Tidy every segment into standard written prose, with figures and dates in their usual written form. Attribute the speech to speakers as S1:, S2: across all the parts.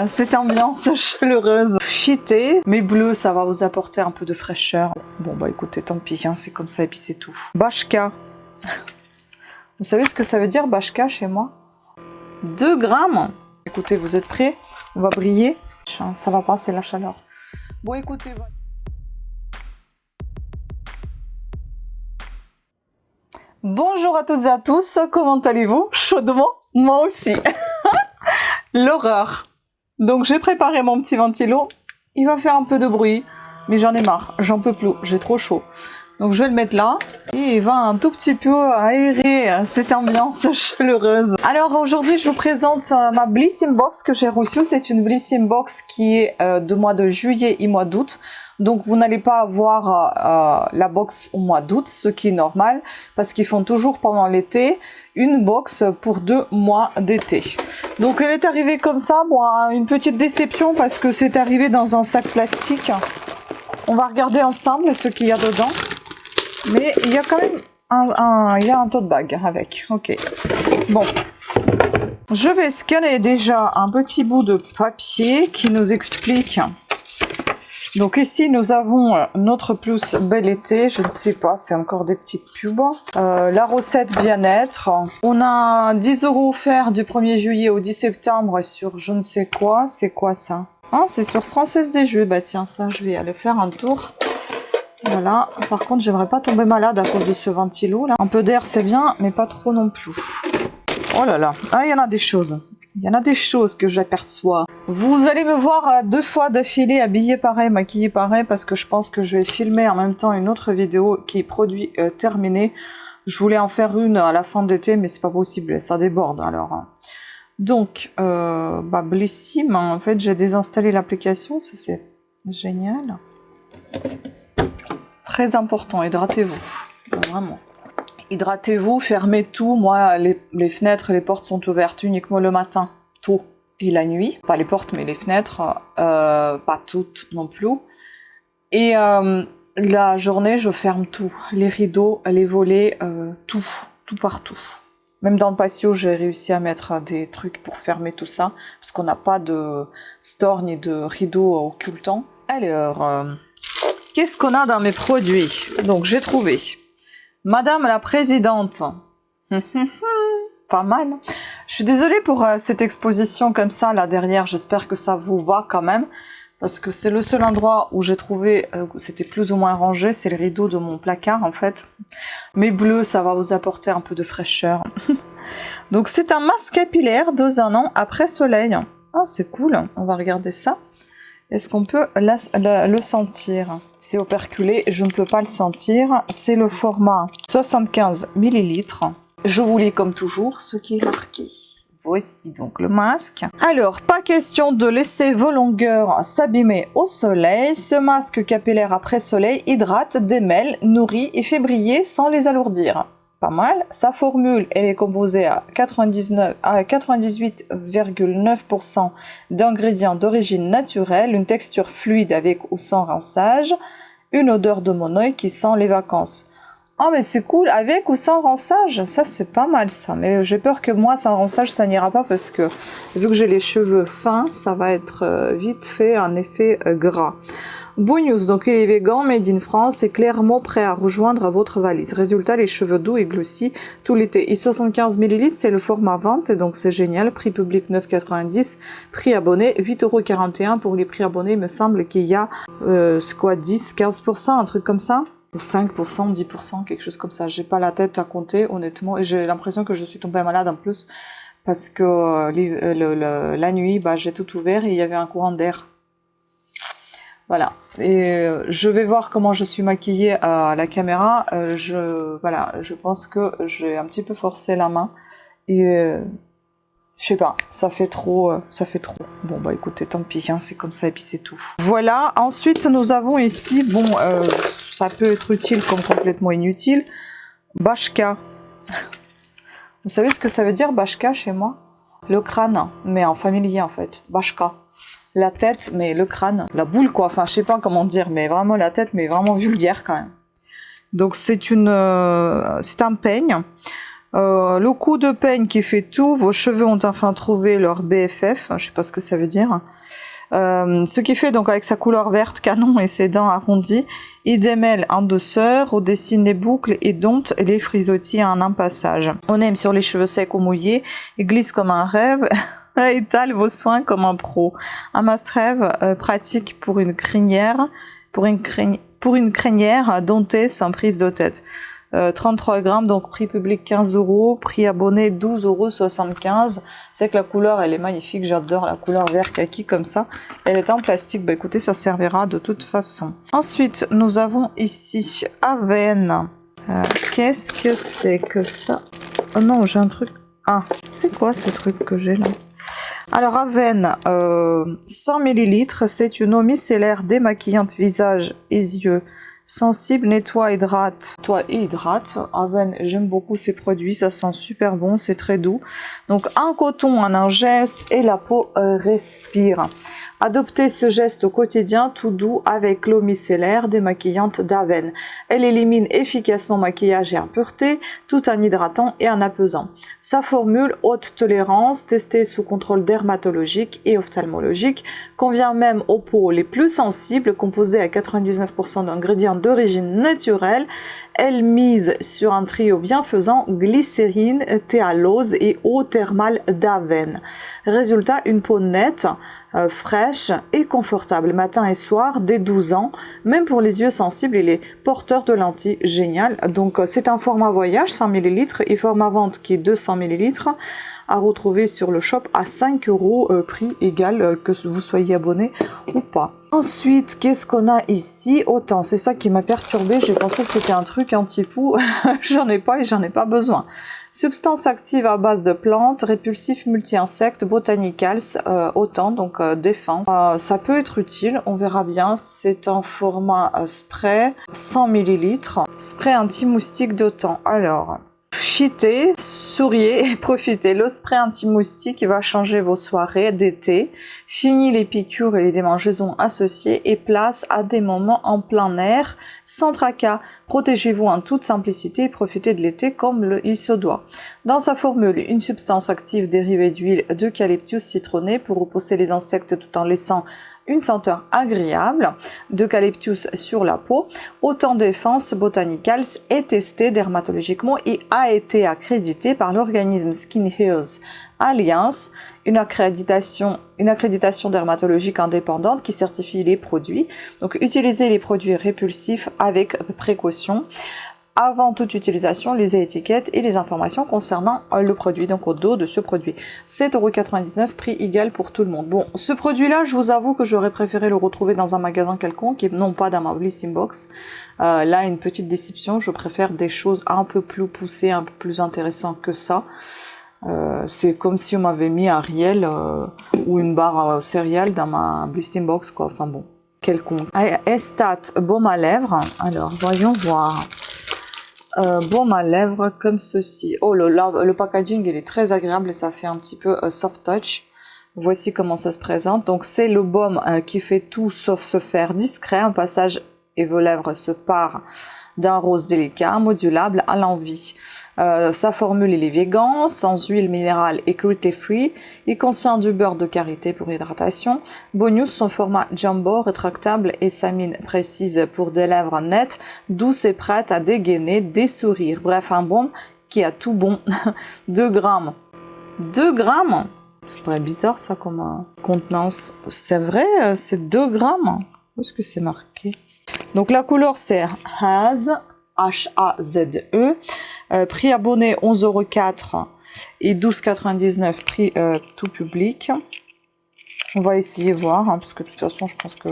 S1: cette ambiance chaleureuse. Cheaté, mais bleu, ça va vous apporter un peu de fraîcheur. Bon bah écoutez, tant pis, hein, c'est comme ça et puis c'est tout. Bachka. Vous savez ce que ça veut dire Bachka chez moi? 2 grammes. Écoutez, vous êtes prêts? On va briller. Ça va passer la chaleur. Bon écoutez, voilà. Bonjour à toutes et à tous, comment allez-vous? Chaudement? Moi aussi. L'horreur. Donc j'ai préparé mon petit ventilo. Il va faire un peu de bruit, mais j'en ai marre, j'en peux plus, j'ai trop chaud. Donc je vais le mettre là et il va un tout petit peu aérer cette ambiance chaleureuse. Alors aujourd'hui je vous présente ma Blissim Box que j'ai reçue. C'est une Blissim Box qui est de mois de juillet et mois d'août. Donc vous n'allez pas avoir la box au mois d'août, ce qui est normal parce qu'ils font toujours pendant l'été une box pour 2 mois d'été. Donc elle est arrivée comme ça, bon, une petite déception parce que c'est arrivé dans un sac plastique. On va regarder ensemble ce qu'il y a dedans. Mais il y a quand même un tote bag avec. Ok. Bon. Je vais scanner déjà un petit bout de papier qui nous explique. Donc ici, nous avons notre plus bel été. Je ne sais pas, c'est encore des petites pubs. La recette bien-être. On a 10 € offerts du 1er juillet au 10 septembre sur je ne sais quoi. C'est quoi ça? Ah, c'est sur Française des Jeux. Bah tiens, ça, je vais aller faire un tour. Voilà. Par contre, j'aimerais pas tomber malade à cause de ce ventilo là. Un peu d'air, c'est bien, mais pas trop non plus. Oh là là. Ah, il y en a des choses. Il y en a des choses que j'aperçois. Vous allez me voir 2 fois d'affilée habillée pareil, maquillée pareil, parce que je pense que je vais filmer en même temps une autre vidéo qui est produit terminé. Je voulais en faire une à la fin d'été, mais c'est pas possible, ça déborde alors. Donc, Blissim, en fait, j'ai désinstallé l'application, ça c'est génial. Très important, hydratez-vous, vraiment. Hydratez-vous, fermez tout. Moi, les fenêtres, les portes sont ouvertes uniquement le matin, tôt, et la nuit. Pas les portes, mais les fenêtres, pas toutes non plus. Et la journée, je ferme tout. Les rideaux, les volets, tout partout. Même dans le patio, j'ai réussi à mettre des trucs pour fermer tout ça, parce qu'on n'a pas de store ni de rideaux occultants. Alors, qu'est-ce qu'on a dans mes produits? Donc, j'ai trouvé Madame la Présidente. Pas mal. Je suis désolée pour cette exposition comme ça, là derrière. J'espère que ça vous va quand même. Parce que c'est le seul endroit où j'ai trouvé c'était plus ou moins rangé. C'est le rideau de mon placard, en fait. Mais bleu, ça va vous apporter un peu de fraîcheur. Donc, c'est un masque capillaire 2 en 1 après soleil. Ah, c'est cool. On va regarder ça. Est-ce qu'on peut le sentir? C'est operculé, je ne peux pas le sentir. C'est le format 75 ml. Je vous lis comme toujours ce qui est marqué. Voici donc le masque. Alors, pas question de laisser vos longueurs s'abîmer au soleil. Ce masque capillaire après soleil hydrate, démêle, nourrit et fait briller sans les alourdir. Pas mal. Sa formule, elle est composée à 98,9% d'ingrédients d'origine naturelle, une texture fluide avec ou sans rinçage, une odeur de mon œil qui sent les vacances. Ah, mais c'est cool, avec ou sans rinçage, ça c'est pas mal ça, mais j'ai peur que moi sans rinçage ça n'ira pas parce que vu que j'ai les cheveux fins, ça va être vite fait un effet gras. News, donc il est vegan, made in France et clairement prêt à rejoindre votre valise. Résultat, les cheveux doux et glossy tout l'été. Et 75 ml, c'est le format vente, et donc c'est génial. Prix public 9,90 €, prix abonné 8,41 € pour les prix abonnés. Il me semble qu'il y a, c'est quoi, 10, 15%, un truc comme ça? Ou 5%, 10%, quelque chose comme ça. J'ai pas la tête à compter, honnêtement, et j'ai l'impression que je suis tombée malade en plus, parce que la nuit, j'ai tout ouvert et il y avait un courant d'air. Voilà, et je vais voir comment je suis maquillée à la caméra. Voilà, je pense que j'ai un petit peu forcé la main et je sais pas, ça fait trop. Bon bah écoutez, tant pis, hein, c'est comme ça et puis c'est tout. Voilà, ensuite nous avons ici, bon, ça peut être utile comme complètement inutile, Bachka. Vous savez ce que ça veut dire Bachka chez moi? Le crâne, mais en familier en fait, Bachka. La tête, mais le crâne, la boule quoi, enfin je sais pas comment dire, mais vraiment la tête, mais vraiment vulgaire quand même. Donc c'est un peigne Le coup de peigne qui fait tout. Vos cheveux ont enfin trouvé leur BFF. Je sais pas ce que ça veut dire. Ce qui fait donc avec sa couleur verte canon et ses dents arrondies, il démêle en douceur, on dessine les boucles et dompte les frisottis en un passage. On aime sur les cheveux secs ou mouillés, il glisse comme un rêve, étale vos soins comme un pro. Un must-have pratique pour une crinière, pour une crinière domptée sans prise de tête. 33 grammes, donc prix public 15 €, prix abonné 12,75 €. C'est que la couleur, elle est magnifique, j'adore la couleur vert kaki comme ça. Elle est en plastique, bah écoutez, ça servira de toute façon. Ensuite, nous avons ici Avène. Qu'est-ce que c'est que ça? Oh non, j'ai un truc. Ah, c'est quoi ce truc que j'ai là? Alors Avène, 100 ml, c'est une eau micellaire démaquillante visage et yeux. Sensible, nettoie, hydrate. Avène, j'aime beaucoup ces produits, ça sent super bon, c'est très doux. Donc un coton en un geste et la peau respire. Adoptez ce geste au quotidien tout doux avec l'eau micellaire démaquillante d'Avène. Elle élimine efficacement maquillage et impuretés tout en hydratant et en apaisant. Sa formule haute tolérance, testée sous contrôle dermatologique et ophtalmologique, convient même aux peaux les plus sensibles, composée à 99% d'ingrédients d'origine naturelle. Elle mise sur un trio bienfaisant glycérine, théalose et eau thermale d'Avène. Résultat, une peau nette, fraîche et confortable matin et soir dès 12 ans, même pour les yeux sensibles et les porteurs de lentilles. Génial. Donc c'est un format voyage 100 ml et format vente qui est 200 ml à retrouver sur le shop à 5 €, prix égal que vous soyez abonné ou pas. Ensuite, qu'est-ce qu'on a ici? Autant, c'est ça qui m'a perturbée, j'ai pensé que c'était un truc anti-poux, j'en ai pas et j'en ai pas besoin. Substance active à base de plantes, répulsif multi-insectes, botanicals, autant, donc défense. Ça peut être utile, on verra bien. C'est un format spray, 100 ml, spray anti-moustique d'autant. Alors, cheatez, souriez et profitez. Le spray anti-moustique va changer vos soirées d'été, finit les piqûres et les démangeaisons associées et place à des moments en plein air, sans tracas. Protégez-vous en toute simplicité et profitez de l'été comme il se doit. Dans sa formule, une substance active dérivée d'huile d'eucalyptus citronné pour repousser les insectes tout en laissant une senteur agréable d'eucalyptus sur la peau. Autant Défense Botanicals est testé dermatologiquement et a été accrédité par l'organisme Skin Health Alliance, une accréditation dermatologique indépendante qui certifie les produits. Donc utilisez les produits répulsifs avec précaution. Avant toute utilisation, lisez l'étiquette et les informations concernant le produit, donc au dos de ce produit. 7,99 €, prix égal pour tout le monde. Bon, ce produit-là, je vous avoue que j'aurais préféré le retrouver dans un magasin quelconque et non pas dans ma Blissing Box. Là, une petite déception, je préfère des choses un peu plus poussées, un peu plus intéressantes que ça. C'est comme si on m'avait mis Ariel ou une barre céréales dans ma Blissing Box, quoi. Enfin bon, quelconque. Estat baume à lèvres. Alors, voyons voir. Baume à lèvres comme ceci. Oh là, le packaging il est très agréable et ça fait un petit peu soft touch. Voici comment ça se présente. Donc c'est le baume qui fait tout sauf se faire discret. Un passage et vos lèvres se parent d'un rose délicat, modulable à l'envie. Sa formule il est vegan, sans huile minérale et cruelty free. Il contient du beurre de karité pour hydratation. Bonus, son format jumbo, rétractable et sa mine précise pour des lèvres nettes, douces et prêtes à dégainer des sourires. Bref, un baume qui a tout bon. 2 grammes. 2 grammes? C'est très bizarre ça comme contenance. C'est vrai, c'est 2 grammes. Où est-ce que c'est marqué? Donc la couleur c'est Haze, H-A-Z-E. Prix abonné 11,04 € et 12,99 € prix tout public. On va essayer voir, hein, parce que de toute façon je pense que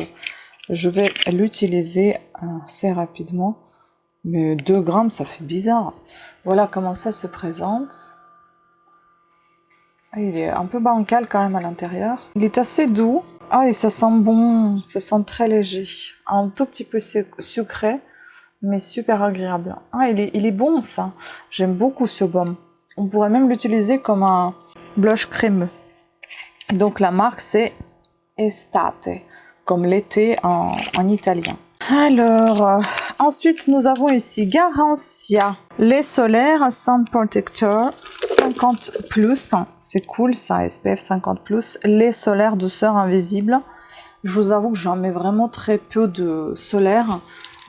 S1: je vais l'utiliser assez rapidement. Mais 2 grammes ça fait bizarre. Voilà comment ça se présente. Il est un peu bancal quand même à l'intérieur. Il est assez doux. Ah, et ça sent bon, ça sent très léger. Un tout petit peu sucré, mais super agréable. Ah, il est bon ça. J'aime beaucoup ce baume. On pourrait même l'utiliser comme un blush crémeux. Donc la marque c'est Estate, comme l'été en italien. Alors, ensuite, nous avons ici Garancia. Les solaires Sun Protector 50+. C'est cool ça, SPF 50+. Les solaires douceur invisible. Je vous avoue que j'en mets vraiment très peu de solaire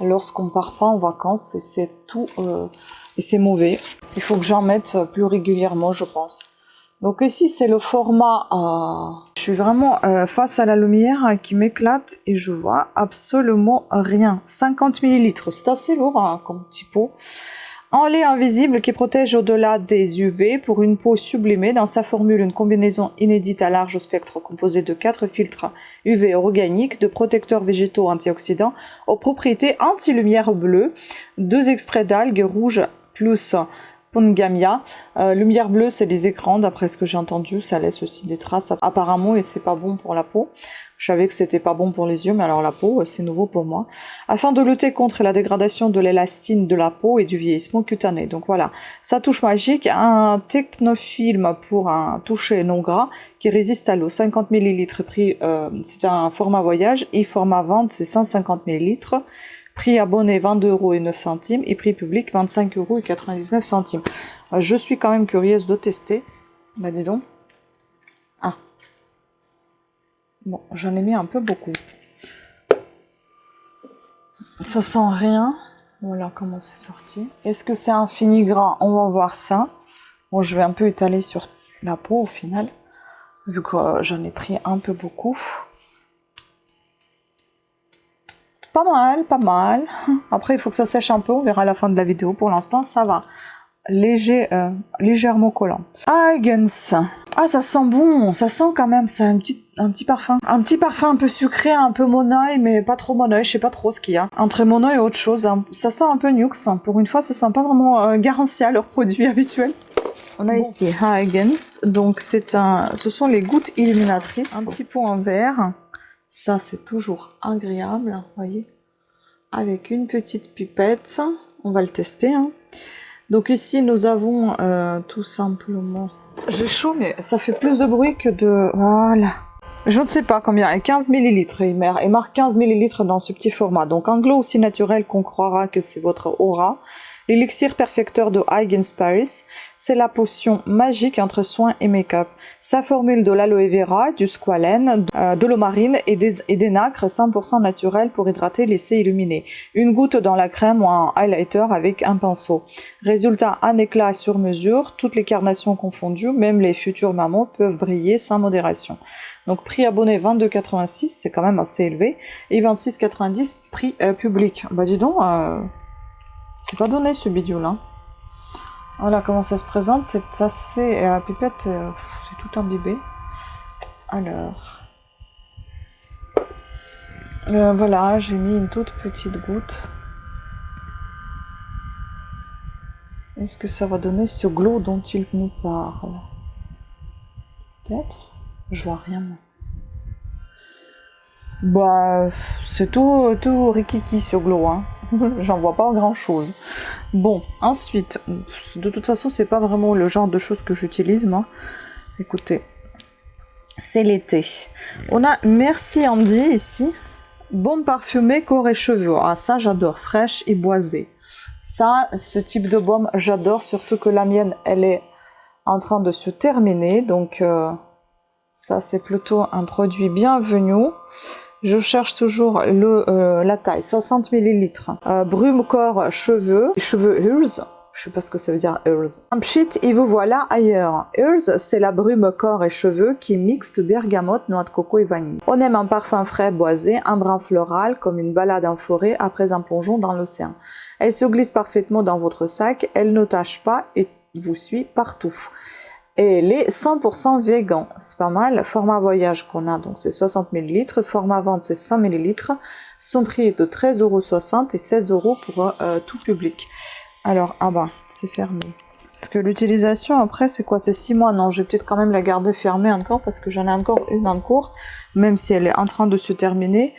S1: lorsqu'on part pas en vacances et c'est tout et c'est mauvais. Il faut que j'en mette plus régulièrement, je pense. Donc ici c'est le format. Je suis vraiment face à la lumière qui m'éclate et je vois absolument rien. 50 ml, c'est assez lourd hein, comme petit pot. En lait invisible qui protège au-delà des UV pour une peau sublimée. Dans sa formule, une combinaison inédite à large spectre composée de 4 filtres UV organiques, de protecteurs végétaux antioxydants aux propriétés anti-lumière bleue, 2 extraits d'algues rouges plus Pongamia. Lumière bleue, c'est les écrans, d'après ce que j'ai entendu, ça laisse aussi des traces apparemment et c'est pas bon pour la peau. Je savais que c'était pas bon pour les yeux, mais alors la peau, c'est nouveau pour moi. Afin de lutter contre la dégradation de l'élastine de la peau et du vieillissement cutané. Donc voilà, sa touche magique, un technofilm pour un toucher non gras qui résiste à l'eau. 50 ml, prix, c'est un format voyage et format vente, c'est 150 ml. Prix abonné 22,09 € et prix public 25,99 €. Je suis quand même curieuse de tester. Bah dis donc. Ah. Bon, j'en ai mis un peu beaucoup. Ça sent rien. Voilà comment c'est sorti. Est-ce que c'est un fini-gras? On va voir ça. Bon, je vais un peu étaler sur la peau au final. Vu que j'en ai pris un peu beaucoup. Pas mal, pas mal. Après, il faut que ça sèche un peu. On verra à la fin de la vidéo. Pour l'instant, ça va. Légèrement collant. Eigens. Ah, ça sent bon. Ça sent quand même. C'est un petit parfum. Un petit parfum un peu sucré, un peu monoeil, mais pas trop monoeil. Je sais pas trop ce qu'il y a. Entre monoeil et autre chose. Ça sent un peu Nux. Pour une fois, ça sent pas vraiment Garancia, leur produit habituel. On a ici Eigens. Donc, ce sont les gouttes illuminatrices. Un petit pot en verre. Ça, c'est toujours agréable, vous voyez, avec une petite pipette. On va le tester. Hein. Donc ici, nous avons tout simplement... J'ai chaud, mais ça fait plus de bruit que de... Voilà. Je ne sais pas combien. 15 ml. Il marque 15 ml dans ce petit format. Donc un glow aussi naturel qu'on croira que c'est votre aura. L'élixir perfecteur de Eigens Paris, c'est la potion magique entre soins et make-up. Sa formule de l'aloe vera, du squalène, de l'eau marine et des nacres 100% naturels pour hydrater, laisser illuminer. Une goutte dans la crème ou un highlighter avec un pinceau. Résultat, un éclat sur mesure, toutes les carnations confondues, même les futurs mamans peuvent briller sans modération. Donc prix abonné 22,86, c'est quand même assez élevé, et 26,90 prix public. Bah dis donc... C'est pas donné ce bidule là. Voilà comment ça se présente, c'est assez... la pipette, c'est tout imbibé. Alors... voilà, j'ai mis une toute petite goutte. Est-ce que ça va donner ce glow dont il nous parle? Peut-être? Je vois rien. Bah, c'est tout rikiki ce glow, hein. J'en vois pas grand chose. Bon, ensuite, de toute façon, c'est pas vraiment le genre de choses que j'utilise, moi. Écoutez, c'est l'été. On a Merci Andy ici. Baume parfumé, corps et cheveux. Ah, ça, j'adore. Fraîche et boisée. Ça, ce type de baume, j'adore. Surtout que la mienne, elle est en train de se terminer. Donc, ça, c'est plutôt un produit bienvenu. Je cherche toujours la taille, 60 ml. Brume, corps, cheveux Earth. Je sais pas ce que ça veut dire Earth. Un pchit et vous voilà ailleurs. Earth, c'est la brume, corps et cheveux qui est mixte bergamote, noix de coco et vanille. On aime un parfum frais, boisé, un brin floral comme une balade en forêt après un plongeon dans l'océan. Elle se glisse parfaitement dans votre sac, elle ne tâche pas et vous suit partout. Et elle est 100% vegan, c'est pas mal. Format voyage qu'on a, donc c'est 60 ml. Format vente, c'est 100 ml. Son prix est de 13,60 € et 16 € pour tout public. Alors, ah bah, c'est fermé. Parce que l'utilisation, après, c'est quoi? C'est 6 mois. Non, je vais peut-être quand même la garder fermée encore parce que j'en ai encore une en cours, même si elle est en train de se terminer.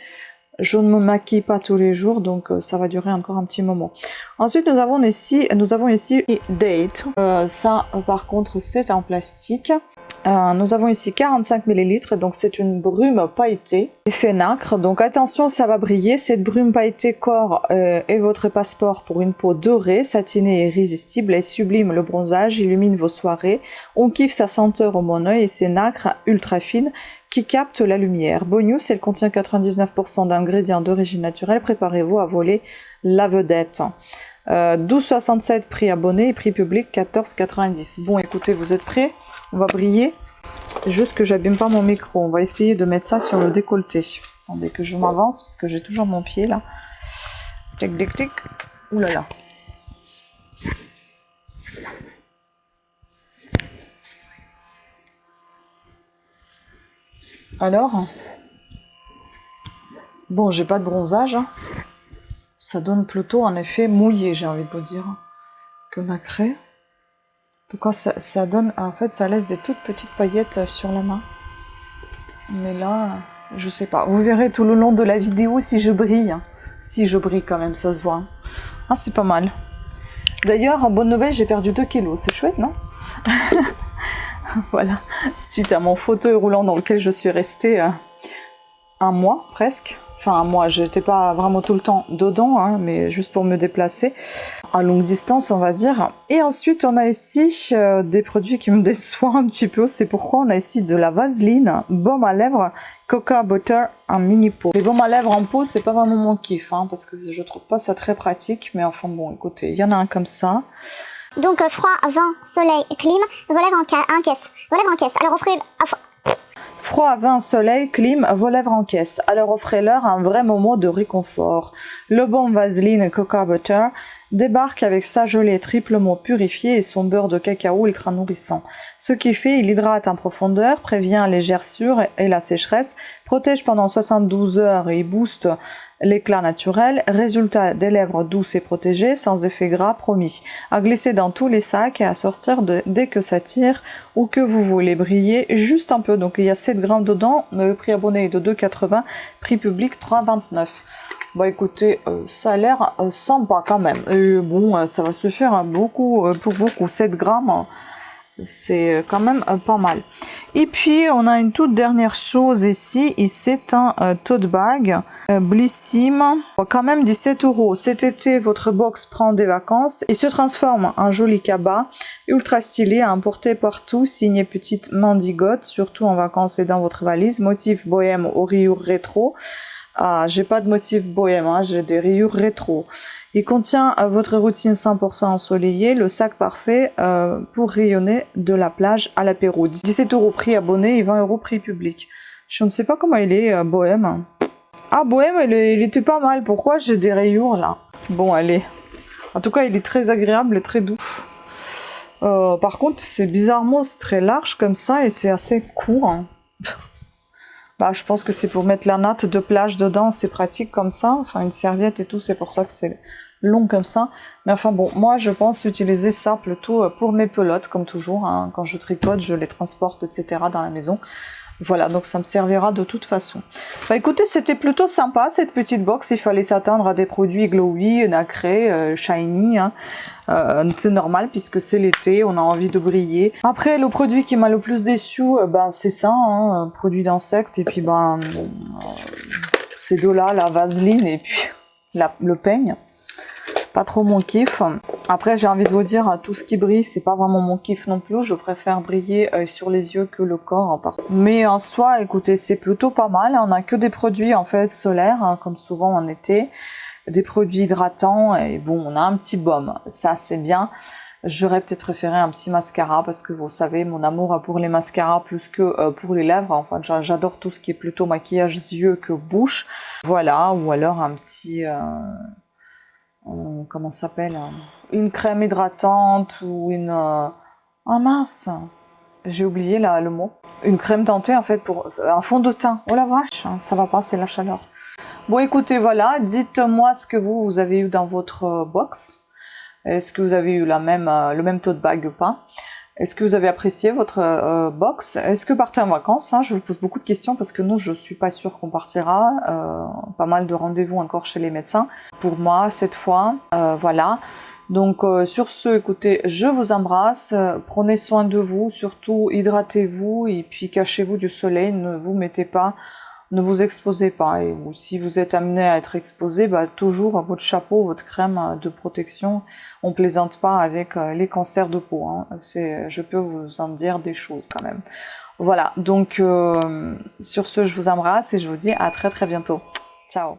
S1: Je ne me maquille pas tous les jours, donc ça va durer encore un petit moment. Ensuite, nous avons ici Date. Ça, par contre, c'est en plastique. Nous avons ici 45 ml, donc c'est une brume pailletée, effet nacre. Donc attention, ça va briller. Cette brume pailletée corps est votre passeport pour une peau dorée, satinée et irrésistible. Elle sublime le bronzage, illumine vos soirées. On kiffe sa senteur au mon œil et ses nacres ultra fines qui captent la lumière. Bonus, elle contient 99% d'ingrédients d'origine naturelle. Préparez-vous à voler la vedette. 12,67 prix abonné et prix public 14,90. Bon, écoutez, vous êtes prêts? On va briller. Juste que j'abîme pas mon micro. On va essayer de mettre ça sur le décolleté. Attendez que je m'avance parce que j'ai toujours mon pied là. Tic tic tic. Ouh là là. Alors, bon, j'ai pas de bronzage. Hein. Ça donne plutôt un effet mouillé, j'ai envie de vous dire, que nacré. En tout cas, ça donne, en fait, ça laisse des toutes petites paillettes sur la main. Mais là, je sais pas. Vous verrez tout le long de la vidéo si je brille. Hein. Si je brille quand même, ça se voit. Ah, c'est pas mal. D'ailleurs, en bonne nouvelle, j'ai perdu 2 kilos. C'est chouette, non? Voilà. Suite à mon fauteuil roulant dans lequel je suis restée un mois presque. Enfin, moi, j'étais pas vraiment tout le temps dedans, hein, mais juste pour me déplacer à longue distance, on va dire. Et ensuite, on a ici des produits qui me déçoivent un petit peu. C'est pourquoi on a ici de la vaseline, baume à lèvres, cocoa butter, un mini pot. Les baumes à lèvres en pot, c'est pas vraiment mon kiff, hein, parce que je trouve pas ça très pratique. Mais enfin, bon, écoutez, il y en a un comme ça.
S2: Donc, froid, vent, soleil, clim, vos lèvres en caisse. Vos lèvres en caisse. Alors, offrez...
S1: Froid, vin, soleil, clim, vos lèvres en caisse. Alors offrez-leur un vrai moment de réconfort. Le baume Vaseline Cocoa Butter débarque avec sa gelée triplement purifiée et son beurre de cacao ultra nourrissant. Ce qui fait, il hydrate en profondeur, prévient les gerçures et la sécheresse, protège pendant 72 heures et booste l'éclat naturel. Résultat, des lèvres douces et protégées, sans effet gras promis. À glisser dans tous les sacs et à sortir dès que ça tire ou que vous voulez briller juste un peu. Donc il y a 7 grammes dedans, mais le prix abonné est de 2,80, prix public 3,29. Bah écoutez, ça a l'air sympa quand même. Et bon, ça va se faire beaucoup, pour beaucoup, 7 grammes. C'est quand même pas mal. Et puis, on a une toute dernière chose ici. Et c'est un tote bag Blissim. Quand même 17 €. Cet été, votre box prend des vacances et se transforme en joli cabas. Ultra stylé à emporter partout. Signé petite mandigote, surtout en vacances et dans votre valise. Motif bohème aux rayures rétro. Ah, j'ai pas de motif bohème, hein, j'ai des rayures rétro. Il contient votre routine 100% ensoleillée, le sac parfait pour rayonner de la plage à l'apéro. 17 € prix abonné et 20 € prix public. Je ne sais pas comment il est, bohème. Ah, bohème, il était pas mal. Pourquoi j'ai des rayures là? Bon, allez. En tout cas, il est très agréable et très doux. Par contre, c'est bizarrement c'est très large comme ça et c'est assez court. Hein. Bah, je pense que c'est pour mettre la natte de plage dedans, c'est pratique comme ça. Enfin, une serviette et tout, c'est pour ça que c'est long comme ça. Mais enfin bon, moi je pense utiliser ça plutôt pour mes pelotes, comme toujours. Hein. Quand je tricote, je les transporte, etc. dans la maison. Voilà, donc ça me servira de toute façon. Bah écoutez, c'était plutôt sympa cette petite box. Il fallait s'attendre à des produits glowy, nacrés, shiny. Hein. C'est normal puisque c'est l'été, on a envie de briller. Après, le produit qui m'a le plus déçu, ben c'est ça, hein, produit d'insectes. Et puis ben, ces deux-là, la vaseline et puis le peigne. Pas trop mon kiff. Après, j'ai envie de vous dire, tout ce qui brille, c'est pas vraiment mon kiff non plus. Je préfère briller sur les yeux que le corps en part. Mais en soi, écoutez, c'est plutôt pas mal. On a que des produits en fait solaires, hein, comme souvent en été, des produits hydratants et bon, on a un petit baume. Ça, c'est bien. J'aurais peut-être préféré un petit mascara parce que vous savez, mon amour pour les mascaras plus que pour les lèvres. Enfin, j'adore tout ce qui est plutôt maquillage yeux que bouche. Voilà, ou alors un petit comment ça s'appelle, une crème hydratante ou une ah mince, j'ai oublié là le mot, une crème teintée en fait pour un fond de teint. Oh la vache, ça va pas, c'est la chaleur. Bon écoutez, voilà, dites-moi ce que vous avez eu dans votre box. Est-ce que vous avez eu le même tote bag ou pas? Est-ce que vous avez apprécié votre box? Est-ce que vous partez en vacances, hein? Je vous pose beaucoup de questions parce que nous, je suis pas sûre qu'on partira. Pas mal de rendez-vous encore chez les médecins. Pour moi, cette fois, voilà. Donc sur ce, écoutez, je vous embrasse, prenez soin de vous, surtout hydratez-vous et puis cachez-vous du soleil, ne vous mettez pas, ne vous exposez pas. Et ou si vous êtes amené à être exposé, bah, toujours votre chapeau, votre crème de protection. On plaisante pas avec les cancers de peau, hein. Je peux vous en dire des choses quand même. Voilà, donc sur ce, je vous embrasse et je vous dis à très très bientôt. Ciao.